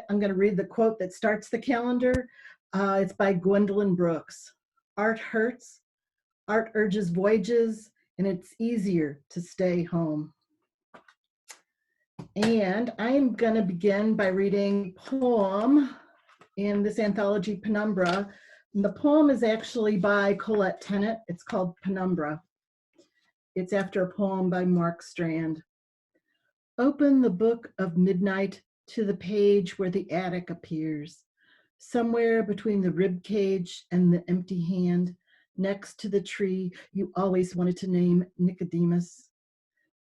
I'm going to read the quote that starts the calendar. It's by Gwendolyn Brooks. Art hurts, art urges voyages, and it's easier to stay home. And I'm going to begin by reading a poem in this anthology, Penumbra. And the poem is actually by Colette Tennant. It's called Penumbra. It's after a poem by Mark Strand. Open the book of midnight to the page where the attic appears, somewhere between the rib cage and the empty hand, next to the tree you always wanted to name Nicodemus.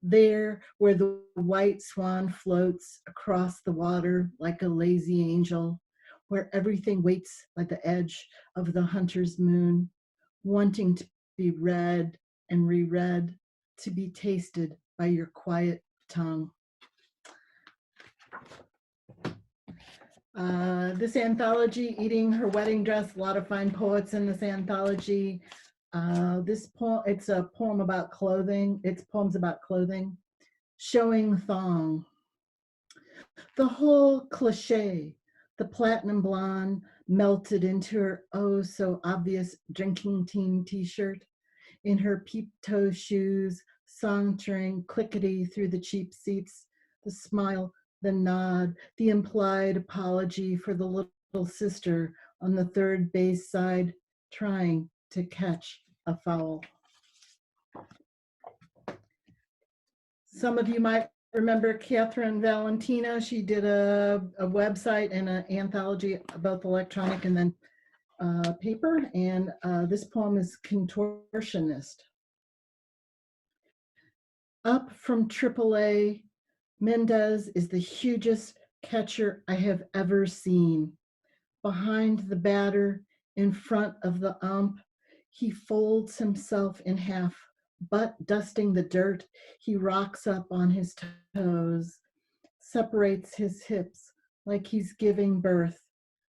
There, where the white swan floats across the water like a lazy angel, where everything waits by the edge of the hunter's moon, wanting to be read and reread, to be tasted by your quiet tongue. This anthology, Eating Her Wedding Dress, a lot of fine poets in this anthology. This poem, it's a poem about clothing. It's poems about clothing. Showing thong. The whole cliche, the platinum blonde melted into her oh so obvious drinking team t-shirt, in her peep-toe shoes, sauntering clickety through the cheap seats, the smile, the nod, the implied apology for the little sister on the third base side, trying to catch a foul. Some of you might remember Catherine Valentina. She did a website and an anthology, both electronic and then paper, and this poem is Contortionist. Up from AAA, Mendez is the hugest catcher I have ever seen. Behind the batter, in front of the ump, he folds himself in half, butt dusting the dirt. He rocks up on his toes, separates his hips like he's giving birth,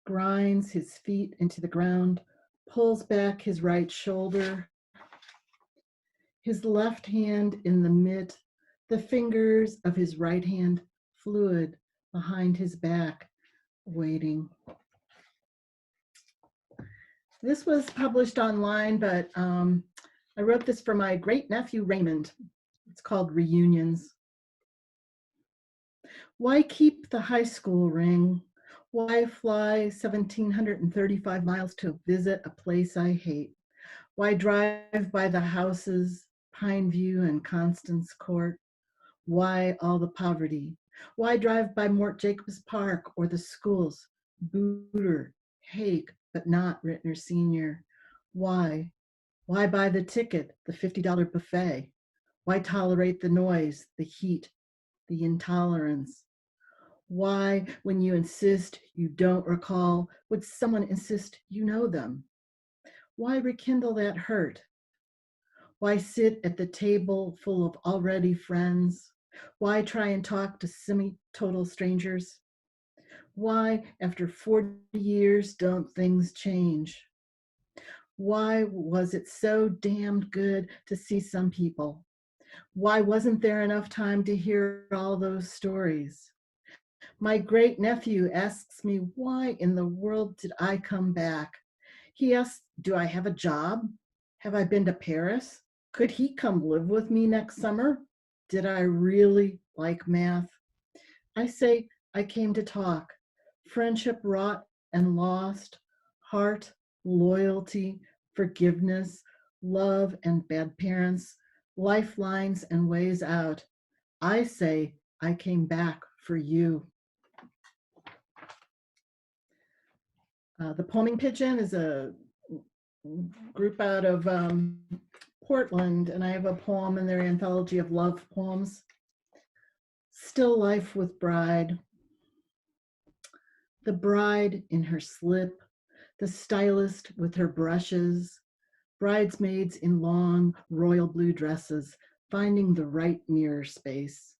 grinds his feet into the ground, pulls back his right shoulder, his left hand in the mitt, the fingers of his right hand fluid behind his back, waiting. This was published online, but I wrote this for my great nephew, Raymond. It's called Reunions. Why keep the high school ring? Why fly 1,735 miles to visit a place I hate? Why drive by the houses, Pine View and Constance Court? Why all the poverty? Why drive by Mort Jacobs Park or the schools, Booter, Hague, but not Rittner Sr.? Why? Why buy the ticket, the $50 buffet? Why tolerate the noise, the heat, the intolerance? Why, when you insist you don't recall, would someone insist you know them? Why rekindle that hurt? Why sit at the table full of already friends? Why try and talk to semi-total strangers? Why, after 40 years, don't things change? Why was it so damned good to see some people? Why wasn't there enough time to hear all those stories? My great nephew asks me, why in the world did I come back? He asks, do I have a job? Have I been to Paris? Could he come live with me next summer? Did I really like math? I say, I came to talk. Friendship wrought and lost, heart, loyalty, forgiveness, love and bad parents, lifelines and ways out. I say, I came back for you. The Poeming Pigeon is a group out of Portland, and I have a poem in their anthology of love poems. Still Life with Bride. The bride in her slip, the stylist with her brushes, bridesmaids in long royal blue dresses, finding the right mirror space.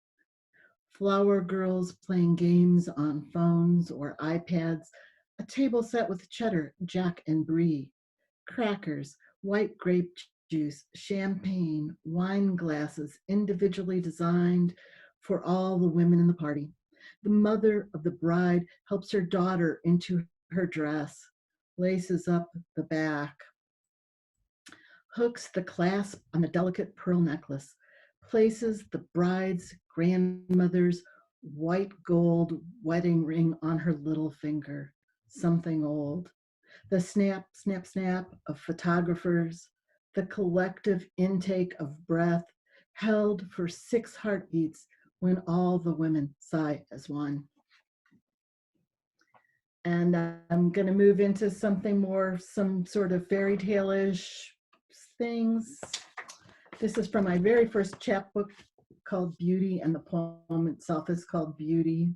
Flower girls playing games on phones or iPads, a table set with cheddar, jack and brie, crackers, white grape juice, champagne, wine glasses individually designed for all the women in the party. The mother of the bride helps her daughter into her dress, laces up the back, hooks the clasp on the delicate pearl necklace, places the bride's grandmother's white gold wedding ring on her little finger, something old. The snap, snap, snap of photographers, the collective intake of breath held for 6 heartbeats when all the women sigh as one. And I'm going to move into something more, some sort of fairy tale-ish things. This is from my very first chapbook called Beauty, and the poem itself is called Beauty.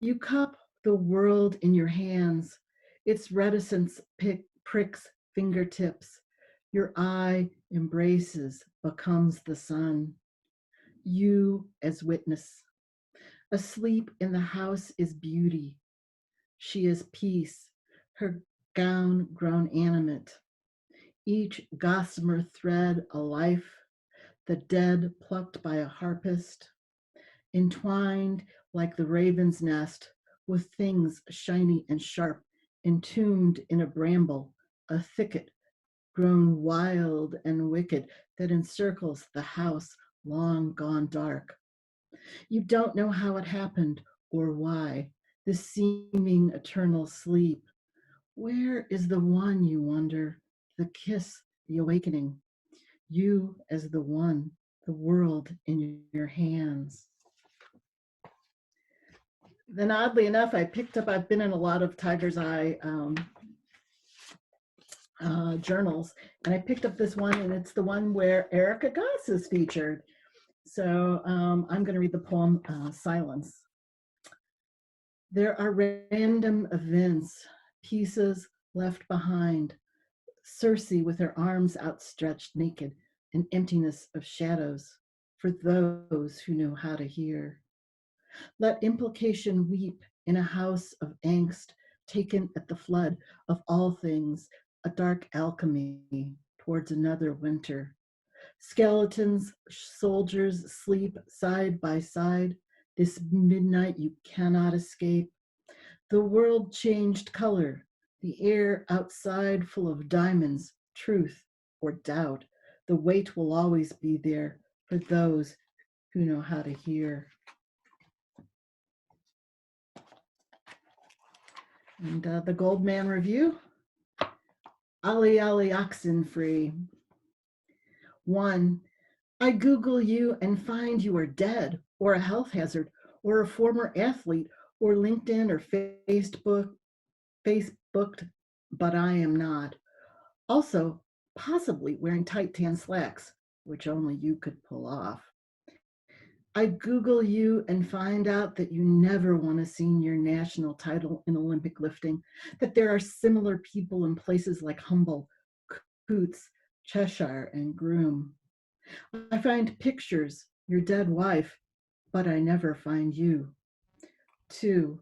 You cup the world in your hands. Its reticence pricks fingertips. Your eye embraces, becomes the sun. You as witness. Asleep in the house is beauty. She is peace, her gown grown animate. Each gossamer thread a life, the dead plucked by a harpist, entwined like the raven's nest with things shiny and sharp, entombed in a bramble, a thicket grown wild and wicked that encircles the house long gone dark. You don't know how it happened or why, this seeming eternal sleep. Where is the one, you wonder, the kiss, the awakening? You as the one, the world in your hands. Then oddly enough, I've been in a lot of Tiger's Eye journals, and I picked up this one, and it's the one where Erica Goss is featured. So I'm going to read the poem, Silence. There are random events, pieces left behind. Circe with her arms outstretched naked, an emptiness of shadows for those who know how to hear. Let implication weep in a house of angst, taken at the flood of all things, a dark alchemy towards another winter. Skeletons, soldiers sleep side by side. This midnight you cannot escape. The world changed color, the air outside full of diamonds, truth or doubt. The weight will always be there for those who know how to hear. And the Goldman Review, Ali Ali Oxenfree. 1. I Google you and find you are dead, or a health hazard, or a former athlete, or LinkedIn or Facebooked, but I am not. Also, possibly wearing tight tan slacks, which only you could pull off. I Google you and find out that you never won a senior national title in Olympic lifting, that there are similar people in places like Humble, Coots, Cheshire, and Groom. I find pictures, your dead wife, but I never find you. 2.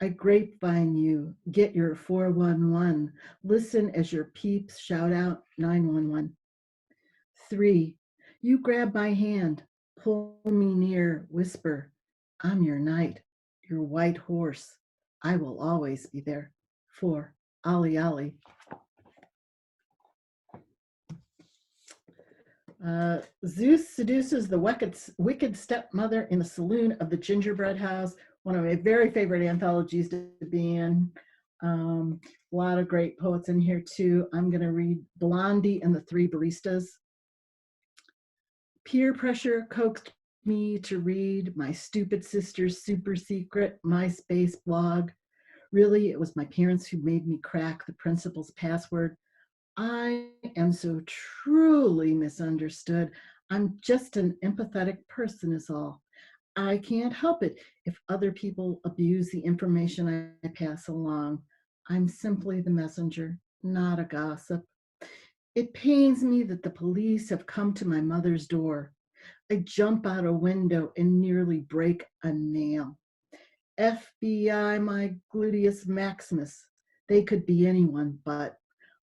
I grapevine you, get your 411, listen as your peeps shout out 911. 3. You grab my hand, pull me near, whisper, I'm your knight, your white horse. I will always be there. 4. Ali Ali. Zeus seduces the wicked stepmother in the saloon of the gingerbread house. One of my very favorite anthologies to be in. A lot of great poets in here too. I'm going to read Blondie and the Three Baristas. Peer pressure coaxed me to read my stupid sister's super secret MySpace blog. Really, it was my parents who made me crack the principal's password. I am so truly misunderstood. I'm just an empathetic person is all. I can't help it if other people abuse the information I pass along. I'm simply the messenger, not a gossip. It pains me that the police have come to my mother's door. I jump out a window and nearly break a nail. FBI, my gluteus maximus. They could be anyone, but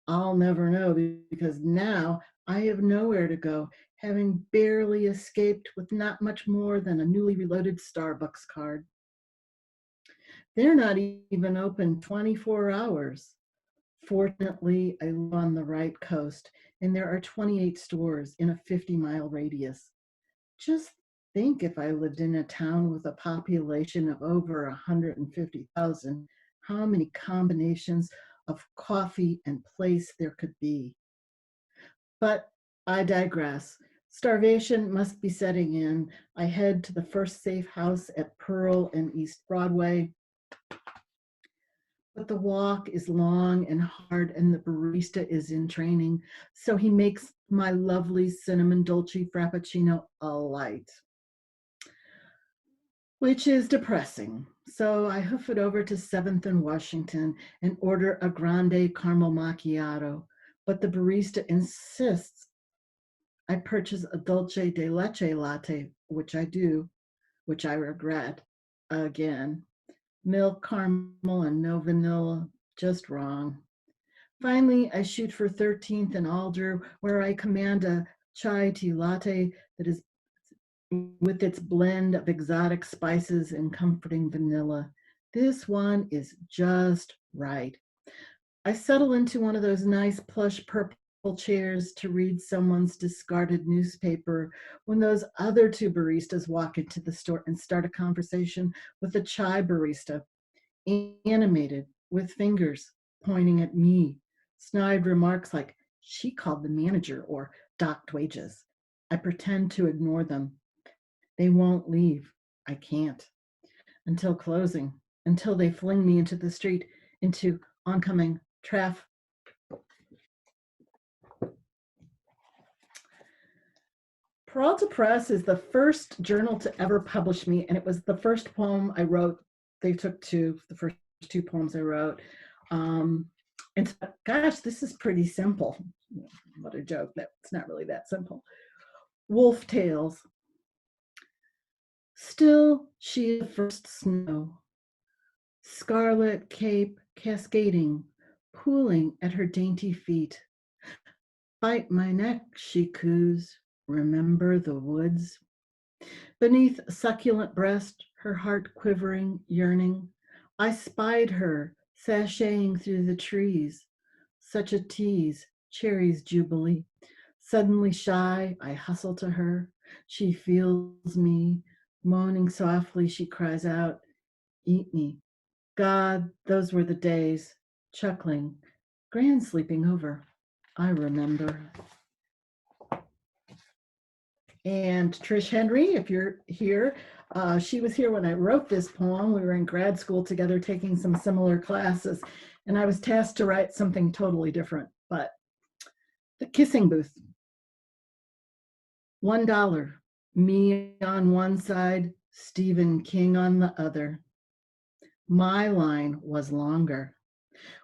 I'll never know because now I have nowhere to go having barely escaped with not much more than a newly reloaded Starbucks card. They're not even open 24 hours. Fortunately, I live on the right coast, and there are 28 stores in a 50-mile radius. Just think if I lived in a town with a population of over 150,000, how many combinations of coffee and place there could be. But I digress. Starvation must be setting in. I head to the first safe house at Pearl and East Broadway. But the walk is long and hard, and the barista is in training. So he makes my lovely cinnamon dolce frappuccino a light, which is depressing. So I hoof it over to 7th and Washington and order a grande caramel macchiato. But the barista insists I purchase a dulce de leche latte, which I do, which I regret again. Milk, caramel, and no vanilla, just wrong. Finally, I shoot for 13th and Alder, where I command a chai tea latte that is with its blend of exotic spices and comforting vanilla. This one is just right. I settle into one of those nice plush purple chairs to read someone's discarded newspaper when those other two baristas walk into the store and start a conversation with the chai barista, animated with fingers pointing at me. Snide remarks like, she called the manager or docked wages. I pretend to ignore them. They won't leave. I can't. Until closing, until they fling me into the street, into oncoming traffic. Peralta Press is the first journal to ever publish me, and it was the first poem I wrote. They took the first two poems I wrote. And gosh, this is pretty simple. What a joke. It's not really that simple. Wolf Tales. Still, she is the first snow. Scarlet cape cascading, pooling at her dainty feet. Bite my neck, she coos. Remember the woods? Beneath succulent breast, her heart quivering, yearning, I spied her sashaying through the trees. Such a tease, cherries jubilee. Suddenly shy, I hustle to her. She feels me. Moaning softly, she cries out, eat me. God, those were the days. Chuckling, grand sleeping over. I remember. And Trish Henry, if you're here, she was here when I wrote this poem. We were in grad school together taking some similar classes, and I was tasked to write something totally different. But the kissing booth, $1, me on one side, Stephen King on the other. My line was longer.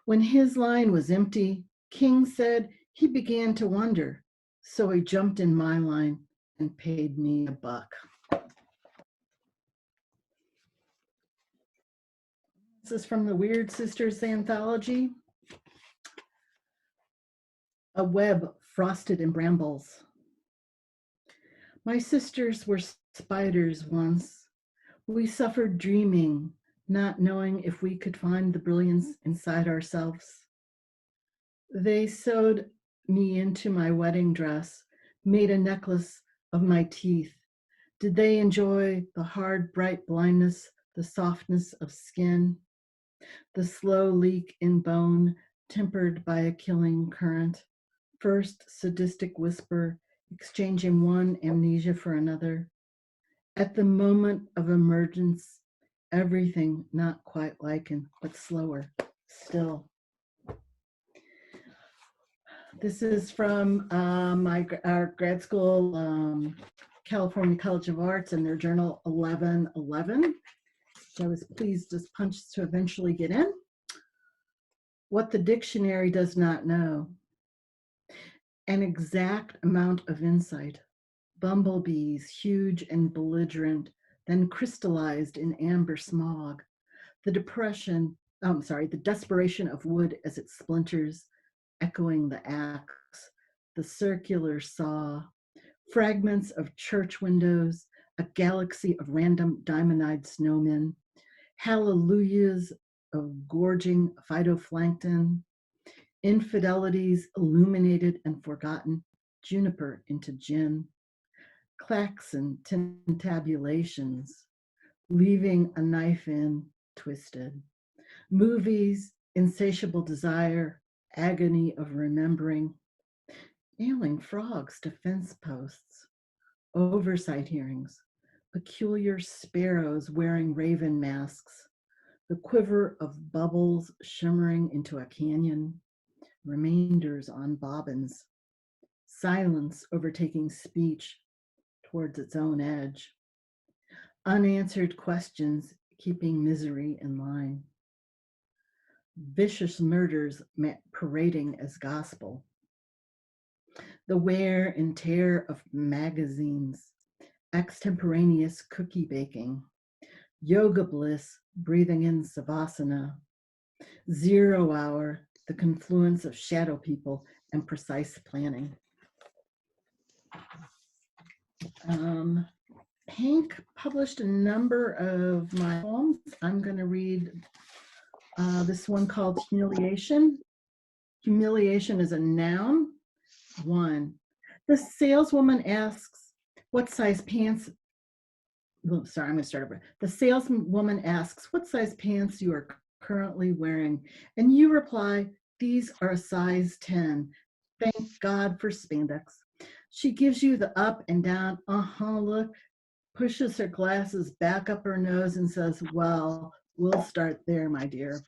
When his line was empty, King said he began to wonder. So he jumped in my line and paid me $1. This is from the Weird Sisters anthology. A web frosted in brambles. My sisters were spiders once. We suffered dreaming, not knowing if we could find the brilliance inside ourselves. They sewed me into my wedding dress, made a necklace of my teeth. Did they enjoy the hard, bright blindness, the softness of skin, the slow leak in bone, tempered by a killing current? First sadistic whisper, exchanging one amnesia for another. At the moment of emergence, everything not quite likened, but slower still. This is from our grad school, California College of Arts, and their journal 1111, which I was pleased as punch to eventually get in. What the dictionary does not know. An exact amount of insight. Bumblebees, huge and belligerent, then crystallized in amber smog. The the desperation of wood as it splinters, echoing the axe, the circular saw, fragments of church windows, a galaxy of random diamond-eyed snowmen, hallelujahs of gorging phytoplankton, infidelities illuminated and forgotten, juniper into gin, klaxon tintabulations, leaving a knife in, twisted, movies, insatiable desire, agony of remembering, nailing frogs to fence posts, oversight hearings, peculiar sparrows wearing raven masks, the quiver of bubbles shimmering into a canyon, remainders on bobbins, silence overtaking speech towards its own edge, unanswered questions keeping misery in line, vicious murders parading as gospel, the wear and tear of magazines, extemporaneous cookie baking, yoga bliss breathing in savasana, 0 hour, the confluence of shadow people and precise planning. Hank published a number of my poems. I'm going to read this one called Humiliation. Humiliation is a noun. 1. The saleswoman asks, what size pants? Oh, sorry, I'm going to start over. The saleswoman asks, what size pants you are currently wearing? And you reply, these are a size 10. Thank God for spandex. She gives you the up and down, look, pushes her glasses back up her nose and says, well, we'll start there, my dear.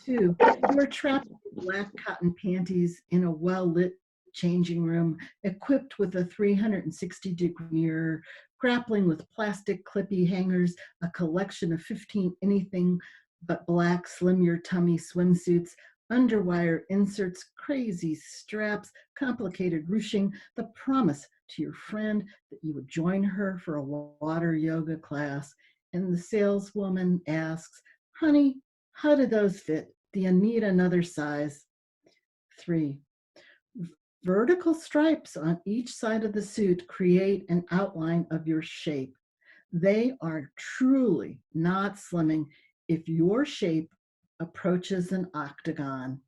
2, you are trapped in black cotton panties in a well-lit changing room, equipped with a 360-degree mirror, grappling with plastic clippy hangers, a collection of 15 anything but black slim your tummy swimsuits, underwire inserts, crazy straps, complicated ruching, the promise to your friend that you would join her for a water yoga class. And the saleswoman asks, honey, how do those fit? Do you need another size? 3, vertical stripes on each side of the suit create an outline of your shape. They are truly not slimming if your shape approaches an octagon,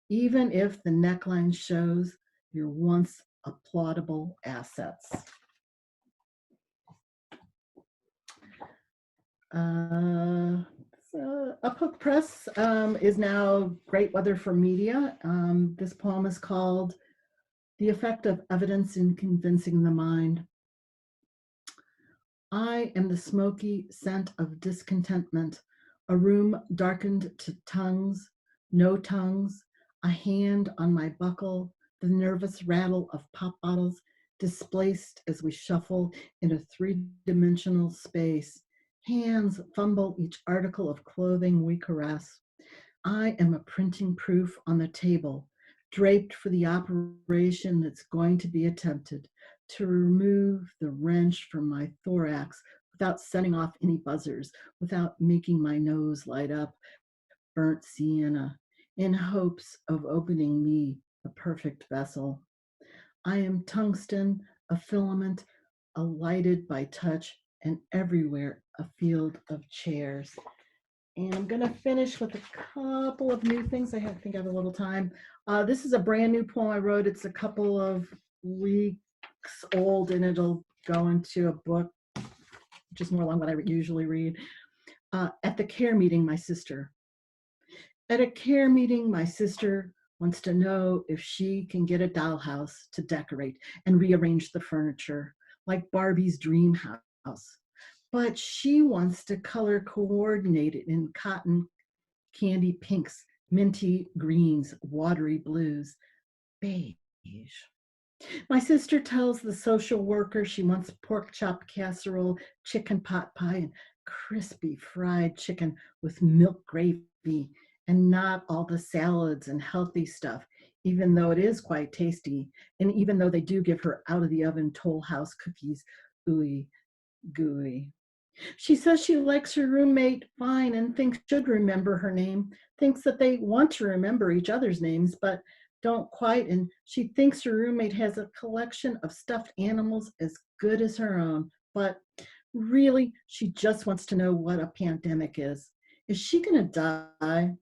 even if the neckline shows your once applaudable assets. Uphook Press is now Great Weather for Media. This poem is called The Effect of Evidence in Convincing the Mind. I am the smoky scent of discontentment, a room darkened to tongues, no tongues, a hand on my buckle, the nervous rattle of pop bottles displaced as we shuffle in a three-dimensional space. Hands fumble each article of clothing we caress. I am a printing proof on the table, draped for the operation that's going to be attempted, to remove the wrench from my thorax without setting off any buzzers, without making my nose light up, burnt sienna, in hopes of opening me a perfect vessel. I am tungsten, a filament, alighted by touch, and everywhere a field of chairs. And I'm going to finish with a couple of new things. I think I have a little time. This is a brand new poem I wrote. It's a couple of weeks old, and it'll go into a book, which is more long than I usually read. At the care meeting, my sister. At a care meeting, my sister wants to know if she can get a dollhouse to decorate and rearrange the furniture, like Barbie's dream house. But she wants to color coordinate it in cotton candy pinks, minty greens, watery blues, beige. My sister tells the social worker she wants pork chop casserole, chicken pot pie, and crispy fried chicken with milk gravy, and not all the salads and healthy stuff, even though it is quite tasty, and even though they do give her out of the oven Toll House cookies, ooey gooey. She says she likes her roommate fine and thinks should remember her name, thinks that they want to remember each other's names, but Don't quite, and she thinks her roommate has a collection of stuffed animals as good as her own, but really, she just wants to know what a pandemic is. Is she gonna die?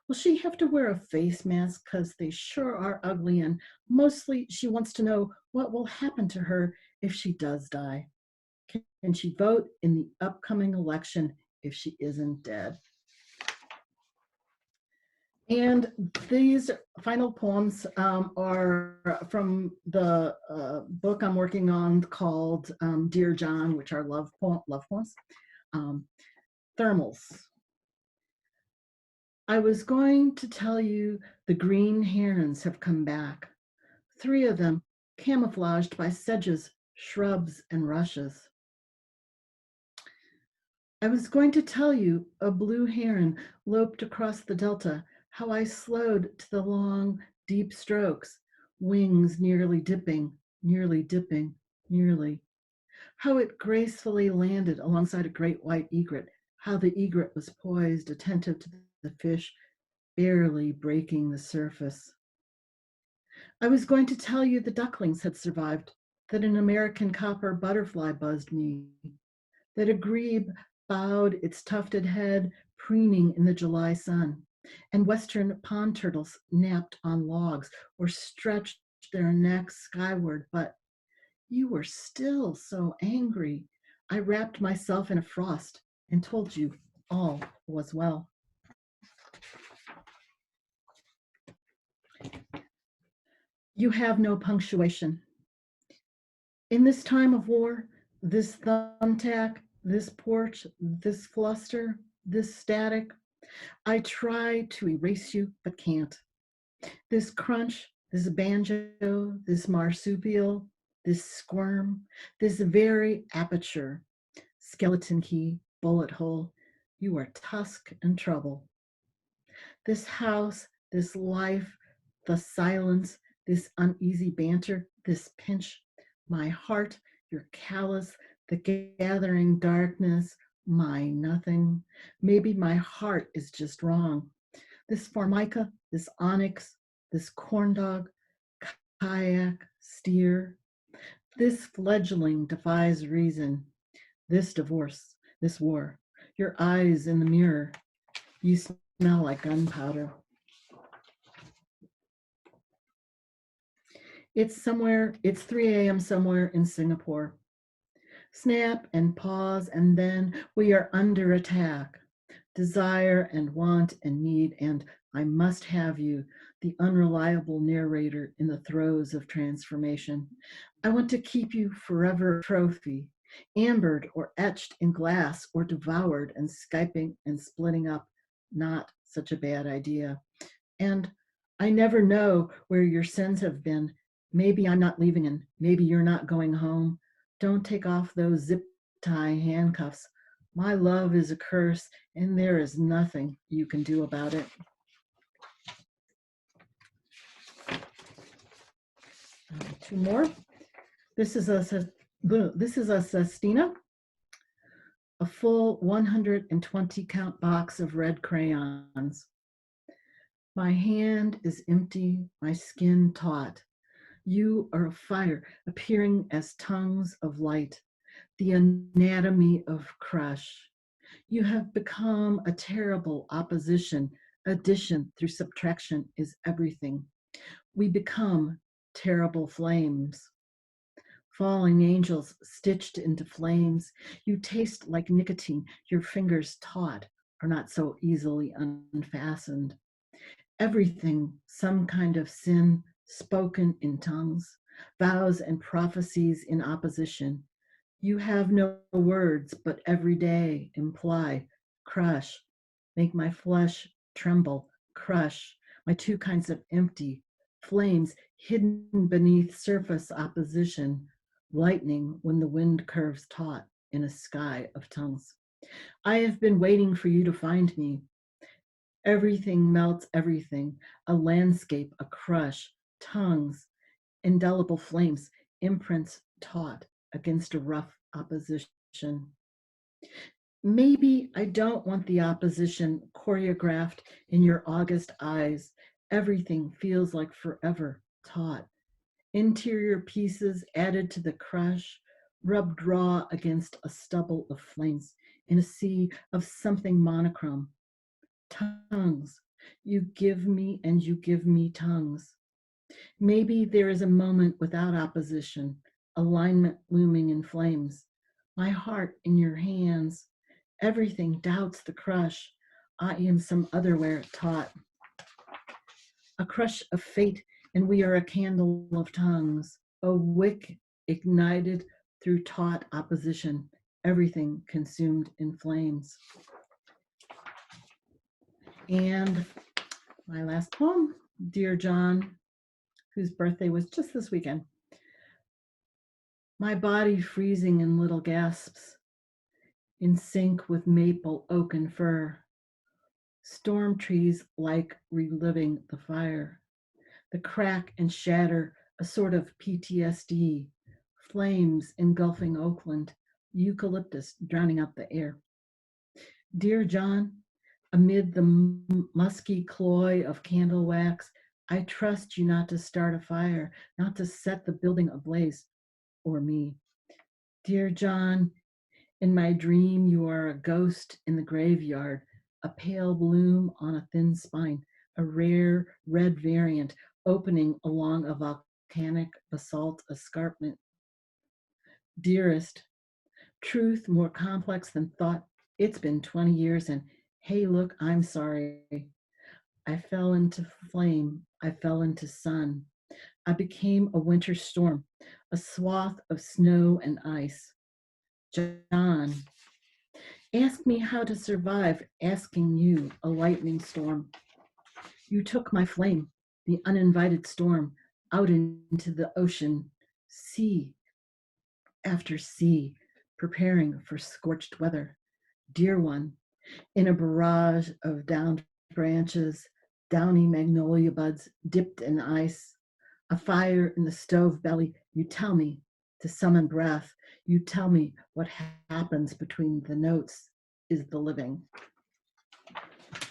Will she have to wear a face mask? Because they sure are ugly, and mostly she wants to know what will happen to her if she does die. Can she vote in the upcoming election if she isn't dead? And these final poems are from the book I'm working on called Dear John, which are love poems. Um, Thermals. I was going to tell you the green herons have come back. 3 of them, camouflaged by sedges, shrubs, and rushes. I was going to tell you a blue heron loped across the delta, how I slowed to the long, deep strokes, wings nearly dipping, nearly dipping, nearly. How it gracefully landed alongside a great white egret, how the egret was poised, attentive to the fish, barely breaking the surface. I was going to tell you the ducklings had survived, that an American copper butterfly buzzed me, that a grebe bowed its tufted head, preening in the July sun, and western pond turtles napped on logs or stretched their necks skyward. But you were still so angry. I wrapped myself in a frost and told you all was well. You have no punctuation. In this time of war, this thumbtack, this porch, this fluster, this static, I try to erase you, but can't. This crunch, this banjo, this marsupial, this squirm, this very aperture, skeleton key, bullet hole, you are tusk and trouble. This house, this life, the silence, this uneasy banter, this pinch, my heart, your callous, the gathering darkness, my nothing. Maybe my heart is just wrong. This formica, this onyx, this corn dog, kayak, steer, this fledgling defies reason, this divorce, this war, your eyes in the mirror, you smell like gunpowder. It's 3 a.m. somewhere in Singapore. Snap and pause, and then we are under attack. Desire and want and need, and I must have you, the unreliable narrator in the throes of transformation. I want to keep you forever a trophy, ambered or etched in glass or devoured and Skyping and splitting up. Not such a bad idea. And I never know where your sins have been. Maybe I'm not leaving and maybe you're not going home. Don't take off those zip tie handcuffs. My love is a curse and there is nothing you can do about it. Two more. This is a Sestina, a full 120 count box of red crayons. My hand is empty, my skin taut. You are a fire appearing as tongues of light, the anatomy of crush. You have become a terrible opposition. Addition through subtraction is everything. We become terrible flames. Falling angels stitched into flames. You taste like nicotine. Your fingers taut are not so easily unfastened. Everything, some kind of sin spoken in tongues, vows and prophecies in opposition. You have no words, but every day imply, crush, make my flesh tremble, crush, my two kinds of empty, flames hidden beneath surface opposition, lightning when the wind curves taut in a sky of tongues. I have been waiting for you to find me. Everything melts everything, a landscape, a crush, tongues, indelible flames, imprints taut against a rough opposition. Maybe I don't want the opposition choreographed in your August eyes. Everything feels like forever taut. Interior pieces added to the crush, rubbed raw against a stubble of flames in a sea of something monochrome. Tongues. You give me and you give me tongues. Maybe there is a moment without opposition, alignment looming in flames. My heart in your hands. Everything doubts the crush. I am some otherwhere taught. A crush of fate, and we are a candle of tongues. A wick ignited through taut opposition. Everything consumed in flames. And my last poem, Dear John, whose birthday was just this weekend. My body freezing in little gasps, in sync with maple, oak, and fir. Storm trees like reliving the fire. The crack and shatter, a sort of PTSD. Flames engulfing Oakland, eucalyptus drowning out the air. Dear John, amid the musky cloy of candle wax, I trust you not to start a fire, not to set the building ablaze, or me. Dear John, in my dream you are a ghost in the graveyard, a pale bloom on a thin spine, a rare red variant opening along a volcanic basalt escarpment. Dearest, truth more complex than thought. It's been 20 years and hey, look, I'm sorry. I fell into flame. I fell into sun. I became a winter storm, a swath of snow and ice. John, ask me how to survive asking you, a lightning storm. You took my flame, the uninvited storm, out into the ocean, sea after sea, preparing for scorched weather. Dear one, in a barrage of downed branches, downy magnolia buds dipped in ice, a fire in the stove belly, you tell me to summon breath. You tell me what happens between the notes is the living.